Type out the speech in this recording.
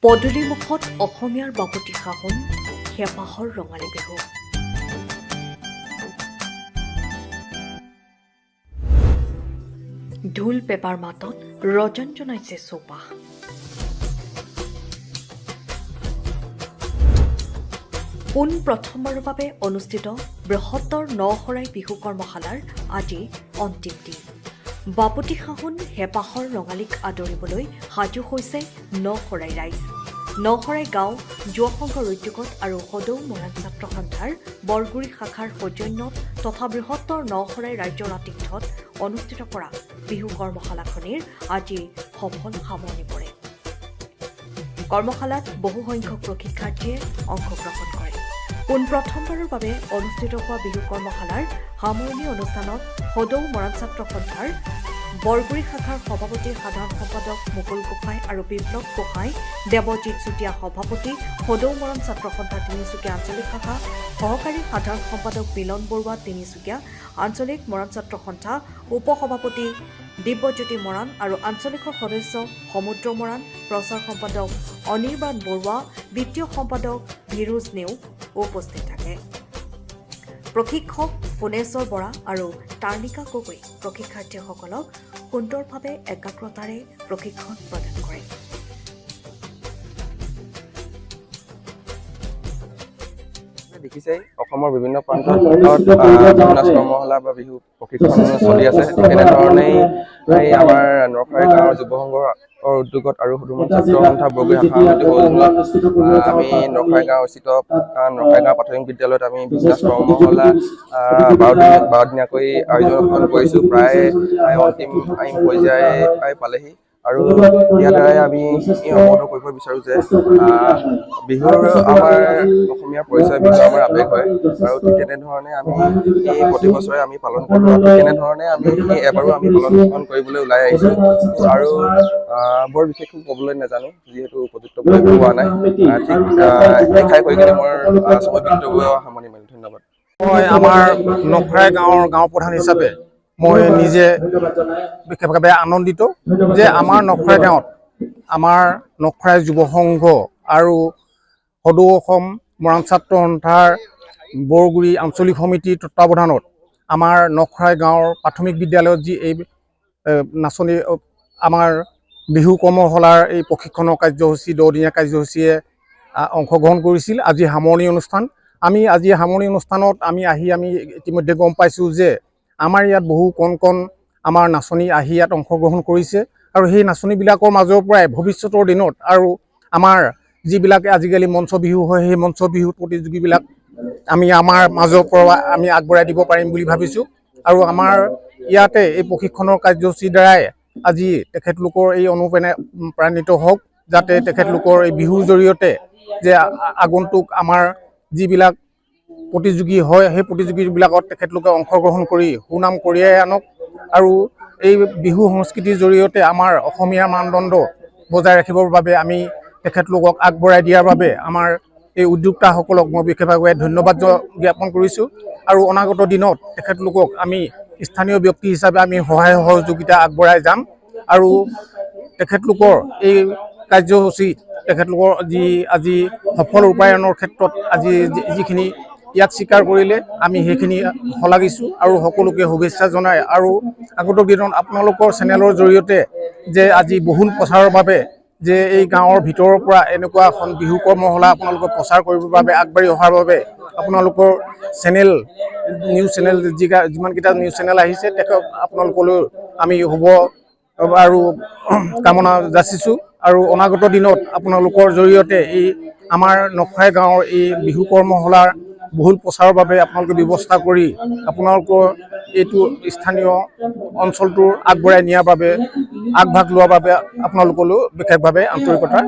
পদূলিমুখত অসমীয়াৰ বাপতি সাহোন হেঁপাহৰ ৰঙালী বিহু। ঢোল পেপাৰ মাতত ৰজন জনাইছে চৌপাশ। পোন প্ৰথমবাৰৰ বাবে অনুষ্ঠিত বৃহত্তৰ নশৰাই বিহু কৰ্মশালাৰ আজি অন্তিম দিন। বাপতি সাহোন হেঁপাহৰ ৰঙালীক আদৰিবলৈ সাজু হৈছে নশৰাই ৰাইজ। নশৰাই গাঁও যুৱ সংঘৰ উদ্যোগত আৰু সদৌ মৰাণ ছাত্ৰ সন্থাৰ বৰগুৰি শাখাৰ সৌজন্যত তথা বৃহত্তৰ নশৰাই ৰাজ্যৰ আতিথ্যত অনুষ্ঠিত কৰা বিহু কৰ্মশালাখনিৰ আজি সফল সামৰণি পৰে। কৰ্মশালাত বহু সংখ্যক প্ৰশিক্ষাৰ্থীয়ে অংশগ্ৰহণ কৰে। পোন প্ৰথমবাৰৰ বাবে অনুষ্ঠিত হোৱা বিহু কৰ্মশালাৰ সামৰণি অনুষ্ঠানত সদৌ মৰাণ ছাত্ৰ সন্থাৰ বৰগুৰি শাখাৰ সভাপতি সাধাৰণ সম্পাদক মুকুল গোহাঁই আৰু বিপ্লৱ গোহাঁই, দেৱজিৎ চুতীয়া সভাপতি, সদৌ মৰাণ ছাত্ৰ সন্থা তিনিচুকীয়া আঞ্চলিক শাখা, সহকাৰী সাধাৰণ সম্পাদক মিলন বৰুৱা তিনিচুকীয়া আঞ্চলিক মৰাণ ছাত্ৰ সন্থা, উপসভাপতি দিব্যজ্যোতি মৰাণ আৰু আঞ্চলিকৰ সদস্য সমুদ্ৰ মৰাণ, প্ৰচাৰ সম্পাদক অনিৰ্বাণ বৰুৱা, বিত্তীয় সম্পাদক ভিৰুজ নেওগ উপস্থিত থাকে। প্ৰশিক্ষক ফুনেশ্বৰ বৰা আৰু তাৰ্নিকা গগৈ প্ৰশিক্ষাৰ্থীসকলক সুন্দৰভাৱে একাগ্ৰতাৰে প্ৰশিক্ষণ প্ৰদান কৰে। দেখিছেই অসমৰ বিভিন্ন প্ৰান্তত কৰ্মশালা বা বিহু প্ৰশিক্ষণ চলি আছে। তেনেধৰণেই আমাৰ নশৰাই গাঁৱৰ যুৱ সংঘৰ উদ্যোগত আৰু সদৌ মৰাণ ছাত্ৰ সন্থা বৰগুৰি শাখা সমিতিৰ আমি নশৰাই গাঁও স্থিত নশৰাই গাঁও প্ৰাথমিক বিদ্যালয়ত আমি বিজনেছ কৰ্মশালা 12 দিনীয়াকৈ আয়োজন কৰিছোঁ। প্ৰায় অন্তিম পৰ্যায় পালেহি আৰু ইয়াৰ দ্বাৰাই আমি অৱগত কৰিব বিচাৰোঁ যে বিহুৰ আমাৰ অসমীয়াৰ পৰিচয়, বিহু আমাৰ আৱেগ হয় আৰু ঠিক তেনেধৰণে আমি প্ৰতি বছৰে আমি পালন কৰোঁ। তেনেধৰণে আমি এবাৰো আমি পালন কৰিবলৈ ওলাই আহিছোঁ আৰু বৰ বিশেষ ক'বলৈ নাজানো, যিহেতু উপযুক্ত পোৱা নাই। ঠিক দেখাই কৈ কিনে মই সময় বক্তব্য সামৰণি মাৰিলোঁ। ধন্যবাদ। মই আমাৰ নশৰাই গাঁৱৰ গাঁও প্ৰধান হিচাপে মই নিজে বিশেষভাৱে আনন্দিত যে আমাৰ নশৰাই গাঁৱত আমাৰ নশৰাই যুৱ সংঘ আৰু সদৌ অসম মৰাণ ছাত্ৰ সন্থাৰ বৰগুৰি আঞ্চলিক সমিতিৰ তত্বাৱধানত আমাৰ নশৰাই গাঁৱৰ প্ৰাথমিক বিদ্যালয়ত যি এই নাচনী আমাৰ বিহু কৰ্মশালাৰ এই প্ৰশিক্ষণৰ কাৰ্যসূচী 10 দিনীয়া কাৰ্যসূচীয়ে অংশগ্ৰহণ কৰিছিল। আজি সামৰণি অনুষ্ঠান। আজি সামৰণি অনুষ্ঠানত আমি ইতিমধ্যে গম পাইছোঁ যে আমাৰ ইয়াত বহু কণ আমাৰ নাচনী আহি ইয়াত অংশগ্ৰহণ কৰিছে আৰু সেই নাচনীবিলাকৰ মাজৰ পৰাই ভৱিষ্যতৰ দিনত আৰু আমাৰ যিবিলাকে আজিকালি মঞ্চ বিহু হয়, সেই মঞ্চ বিহু প্ৰতিযোগীবিলাক আমি আমাৰ মাজৰ পৰা আমি আগবঢ়াই দিব পাৰিম বুলি ভাবিছোঁ। আৰু আমাৰ ইয়াতে এই প্ৰশিক্ষণৰ কাৰ্যসূচীৰ দ্বাৰাই আজি তেখেতলোকৰ এই অনুপ্ৰাণিত হওক, যাতে তেখেতলোকৰ এই বিহুৰ জৰিয়তে যে আগন্তুক আমাৰ যিবিলাক প্ৰতিযোগী হয়, সেই প্ৰতিযোগীবিলাকত তেখেতলোকে অংশগ্ৰহণ কৰি সুনাম কঢ়িয়াই আনক আৰু এই বিহু সংস্কৃতিৰ জৰিয়তে আমাৰ অসমীয়াৰ মানদণ্ড বজাই ৰাখিবৰ বাবে আমি তেখেতলোকক আগবঢ়াই দিয়াৰ বাবে আমাৰ এই উদ্যোক্তাসকলক মই বিশেষভাৱে ধন্যবাদ জ্ঞাপন কৰিছোঁ আৰু অনাগত দিনত তেখেতলোকক আমি স্থানীয় ব্যক্তি হিচাপে আমি সহায় সহযোগিতা আগবঢ়াই যাম আৰু তেখেতলোকৰ এই কাৰ্যসূচী তেখেতলোকৰ আজি সফল ৰূপায়ণৰ ক্ষেত্ৰত আজি যিখিনি ইয়াত স্বীকাৰ কৰিলে আমি সেইখিনি শলাগিছোঁ আৰু সকলোকে শুভেচ্ছা জনাই আৰু আগত দিনত আপোনালোকৰ চেনেলৰ জৰিয়তে যে আজি বহুল প্ৰচাৰৰ বাবে যে এই গাঁৱৰ ভিতৰৰ পৰা এনেকুৱা এখন বিহু কৰ্মশালা আপোনালোকে প্ৰচাৰ কৰিবৰ বাবে আগবাঢ়ি অহাৰ বাবে আপোনালোকৰ চেনেল নিউজ চেনেল যিমানকেইটা নিউজ চেনেল আহিছে আপোনালোকলৈ আমি শুভ আৰু কামনা যাচিছোঁ আৰু অনাগত দিনত আপোনালোকৰ জৰিয়তে এই আমাৰ নশৰাই গাঁৱৰ এই বিহু কৰ্মশালাৰ বহুল প্ৰচাৰৰ বাবে আপোনালোকে ব্যৱস্থা কৰি আপোনালোকৰ এইটো স্থানীয় অঞ্চলটোৰ আগবঢ়াই নিয়াৰ বাবে আগভাগ লোৱাৰ বাবে আপোনালোকলৈ বিশেষভাৱে আন্তৰিকতা